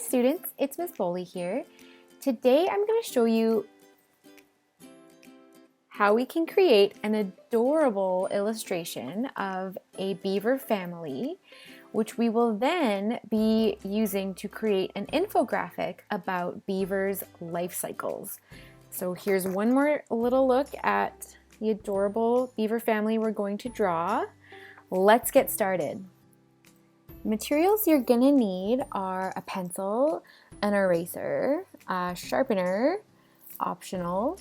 students, it's Ms.Boley here. Today I'm going to show you how we can create an adorable illustration of a beaver family, which we will then be using to create an infographic about beavers' life cycles. So here's one more little look at the adorable beaver family we're going to draw. Let's get started. Materials you're gonna need are a pencil, an eraser, a sharpener, optional,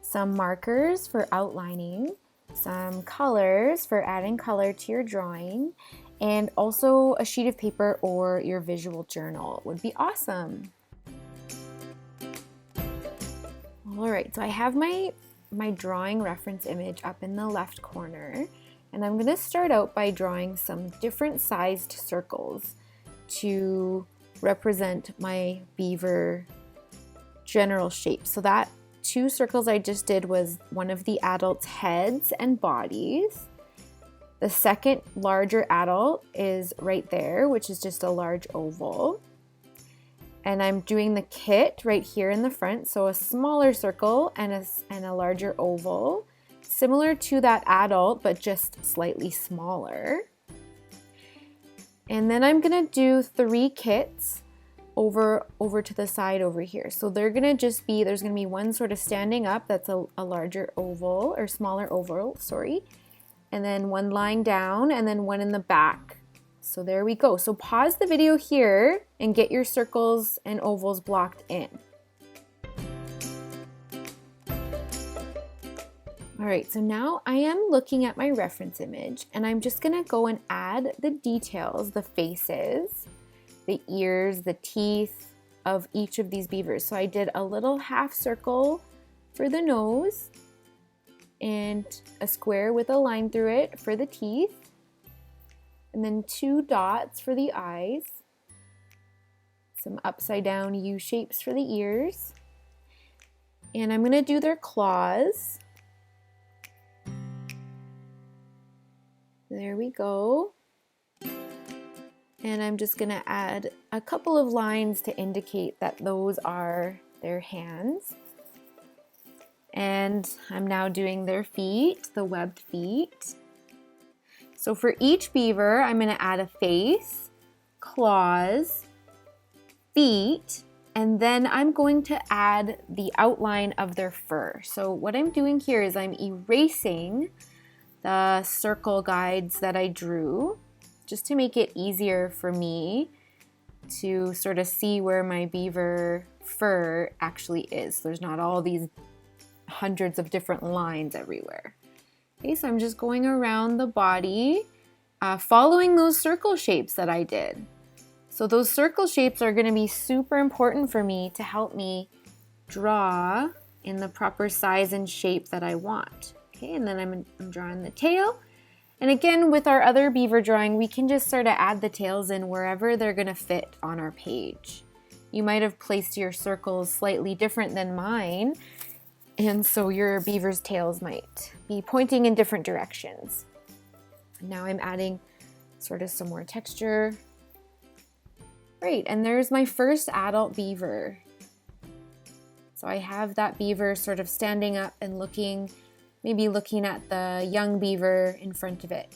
some markers for outlining, some colors for adding color to your drawing, and also a sheet of paper or your visual journal would be awesome. All right, so I have my drawing reference image up in the left corner. And I'm going to start out by drawing some different sized circles to represent my beaver general shape. So that 2 circles I just did was one of the adults' heads and bodies. The second larger adult is right there, which is just a large oval. And I'm doing the kit right here in the front, so a smaller circle and a larger oval. Similar to that adult, but just slightly smaller. And then I'm gonna do 3 kits over to the side over here. So they're gonna just be, there's gonna be one sort of standing up, that's a larger oval, or smaller oval, sorry. And then one lying down, and then one in the back. So there we go. So pause the video here and get your circles and ovals blocked in. All right, so now I am looking at my reference image and I'm just gonna go and add the details, the faces, the ears, the teeth of each of these beavers. So I did a little half circle for the nose and a square with a line through it for the teeth, and then 2 dots for the eyes, some upside down U shapes for the ears, and I'm gonna do their claws. There we go. And I'm just gonna add a couple of lines to indicate that those are their hands. And I'm now doing their feet, the webbed feet. So for each beaver, I'm gonna add a face, claws, feet, and then I'm going to add the outline of their fur. So what I'm doing here is I'm erasing the circle guides that I drew, just to make it easier for me to sort of see where my beaver fur actually is. There's not all these hundreds of different lines everywhere. Okay, so I'm just going around the body, following those circle shapes that I did. So those circle shapes are going to be super important for me to help me draw in the proper size and shape that I want. Okay, and then I'm drawing the tail. And again, with our other beaver drawing, we can just sort of add the tails in wherever they're gonna fit on our page. You might have placed your circles slightly different than mine, and so your beaver's tails might be pointing in different directions. Now I'm adding sort of some more texture. Great, and there's my first adult beaver. So I have that beaver sort of standing up and maybe looking at the young beaver in front of it.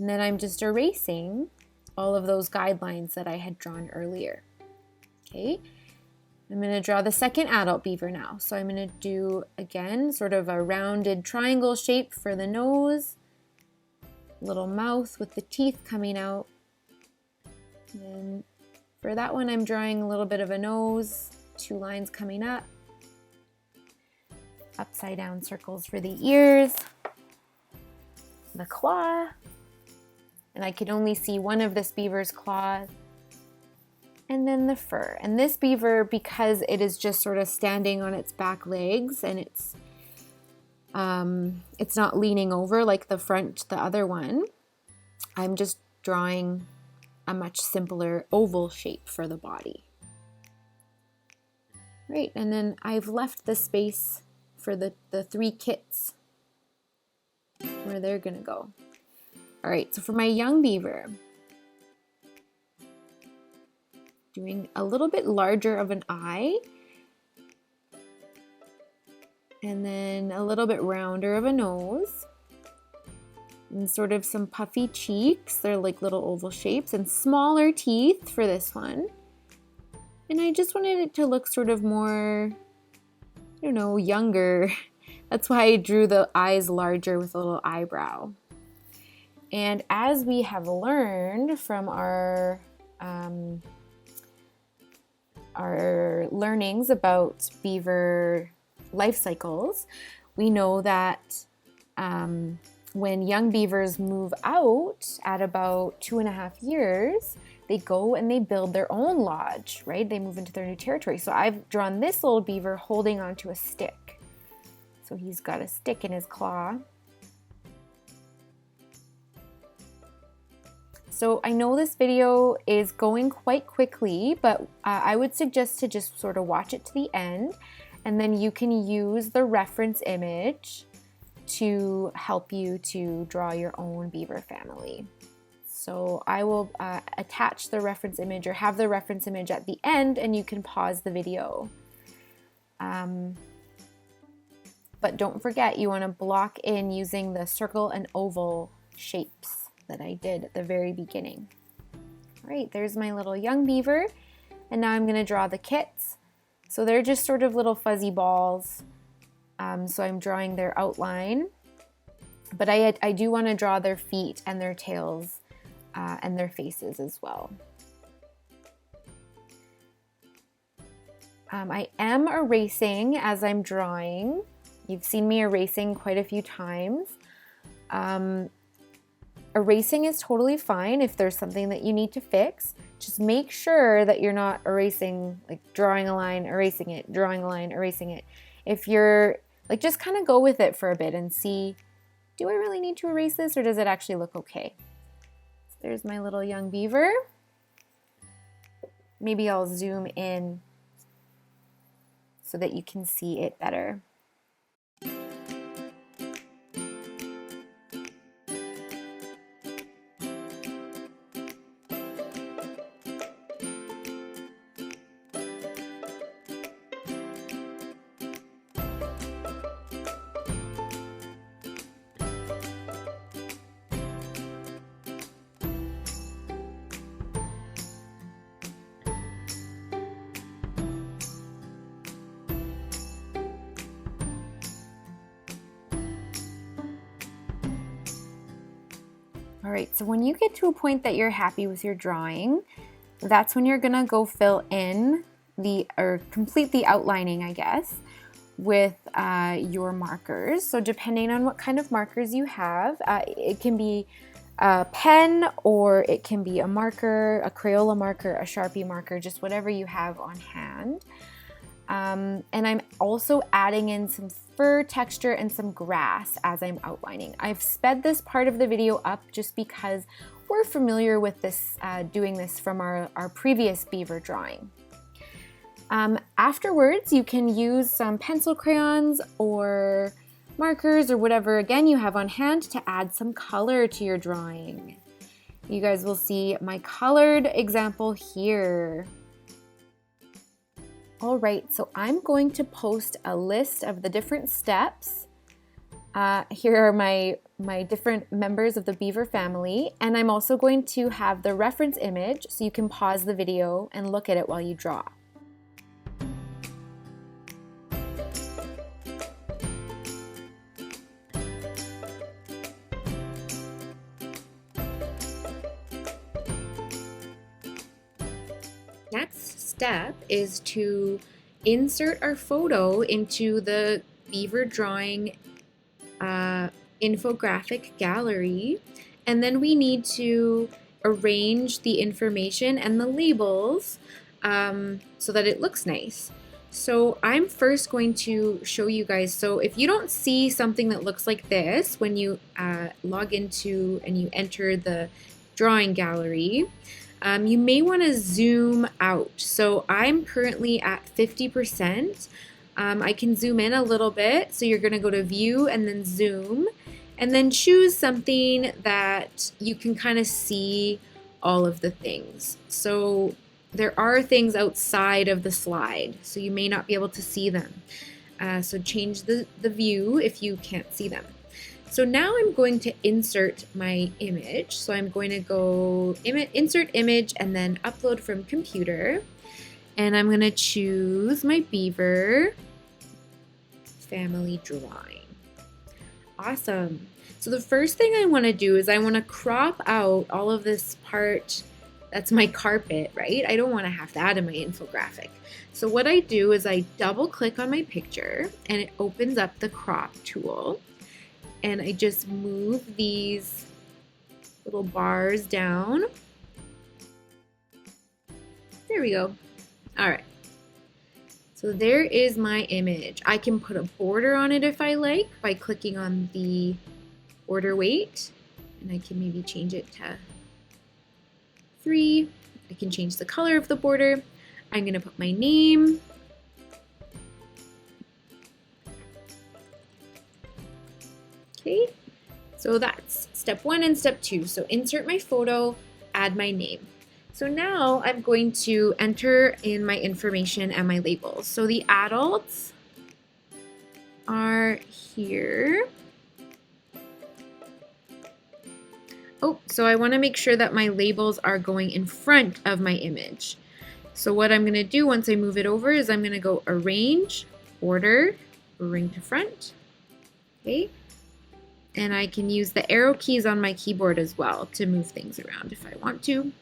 And then I'm just erasing all of those guidelines that I had drawn earlier. Okay, I'm gonna draw the second adult beaver now. So I'm gonna do, again, sort of a rounded triangle shape for the nose, little mouth with the teeth coming out. And then for that one, I'm drawing a little bit of a nose, 2 lines coming up. Upside down circles for the ears, the claw, and I could only see one of this beaver's claws, and then the fur. And this beaver, because it is just sort of standing on its back legs and it's not leaning over like the other one, I'm just drawing a much simpler oval shape for the body. Right, and then I've left the space for the 3 kits where they're gonna go. All right, so for my young beaver, Doing a little bit larger of an eye. And then a little bit rounder of a nose. And sort of some puffy cheeks. They're like little oval shapes, and smaller teeth for this one. And I just wanted it to look sort of more, I don't know, younger. That's why I drew the eyes larger with a little eyebrow. And as we have learned from our learnings about beaver life cycles, we know that when young beavers move out at about 2.5 years, they go and they build their own lodge, right? They move into their new territory. So I've drawn this little beaver holding onto a stick. So he's got a stick in his claw. So I know this video is going quite quickly, but I would suggest to just sort of watch it to the end, and then you can use the reference image to help you to draw your own beaver family. So I will attach the reference image or have the reference image at the end, and you can pause the video. But don't forget, you want to block in using the circle and oval shapes that I did at the very beginning. All right, there's my little young beaver, and now I'm going to draw the kits. So they're just sort of little fuzzy balls. So I'm drawing their outline, but I do want to draw their feet and their tails and their faces as well. I am erasing as I'm drawing. You've seen me erasing quite a few times. Erasing is totally fine if there's something that you need to fix. Just make sure that you're not erasing, like drawing a line, erasing it, drawing a line, erasing it. If you're like, just kind of go with it for a bit and see, do I really need to erase this, or does it actually look okay? So there's my little young beaver. Maybe I'll zoom in so that you can see it better. All right, so when you get to a point that you're happy with your drawing, that's when you're gonna go fill in or complete the outlining, I guess, with your markers. So depending on what kind of markers you have, it can be a pen, or it can be a marker, a Crayola marker, a Sharpie marker, just whatever you have on hand. And I'm also adding in some fur texture and some grass as I'm outlining. I've sped this part of the video up just because we're familiar with this, doing this from our previous beaver drawing. Afterwards, you can use some pencil crayons or markers or whatever, again, you have on hand to add some color to your drawing. You guys will see my colored example here. All right, so I'm going to post a list of the different steps. Here are my different members of the beaver family, and I'm also going to have the reference image so you can pause the video and look at it while you draw. Next step is to insert our photo into the beaver drawing infographic gallery, and then we need to arrange the information and the labels so that it looks nice. So I'm first going to show you guys, so if you don't see something that looks like this when you log into and you enter the drawing gallery, you may want to zoom out. So I'm currently at 50%. I can zoom in a little bit. So you're going to go to view and then zoom, and then choose something that you can kind of see all of the things. So there are things outside of the slide, so you may not be able to see them. So change the view if you can't see them. So now I'm going to insert my image. So I'm going to go insert image and then upload from computer. And I'm going to choose my beaver family drawing. Awesome. So the first thing I want to do is I want to crop out all of this part that's my carpet, right? I don't want to have that in my infographic. So what I do is I double click on my picture and it opens up the crop tool. And I just move these little bars down. There we go. All right. So there is my image. I can put a border on it if I like by clicking on the border weight. And I can maybe change it to 3. I can change the color of the border. I'm going to put my name. Okay, so that's step 1 and step 2. So insert my photo, add my name. So now I'm going to enter in my information and my labels. So the adults are here. Oh, so I want to make sure that my labels are going in front of my image. So what I'm going to do once I move it over is I'm going to go Arrange, Order, Bring to Front. Okay. And I can use the arrow keys on my keyboard as well to move things around if I want to.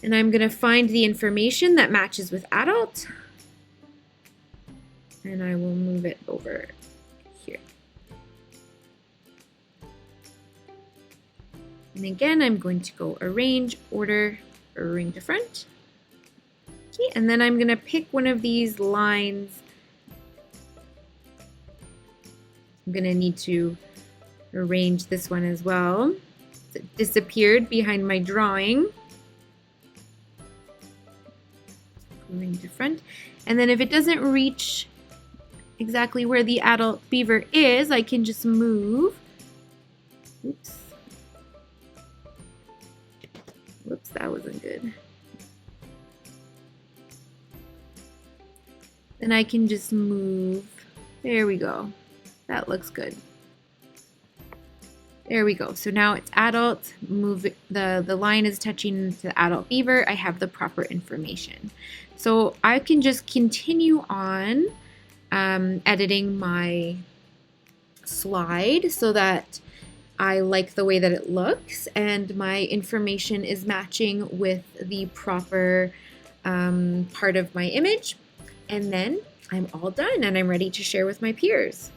And I'm going to find the information that matches with adult. And I will move it over here. And again, I'm going to go Arrange, Order, Bring to Front. Okay, and then I'm going to pick one of these lines. I'm going to need to arrange this one as well. It disappeared behind my drawing. Bring to front. And then if it doesn't reach exactly where the adult beaver is, I can just move. Oops. Whoops, that wasn't good. Then I can just move. There we go. That looks good. There we go. So now it's adult. Move the line is touching the adult beaver. I have the proper information. So I can just continue on editing my slide so that I like the way that it looks and my information is matching with the proper part of my image. And then I'm all done and I'm ready to share with my peers.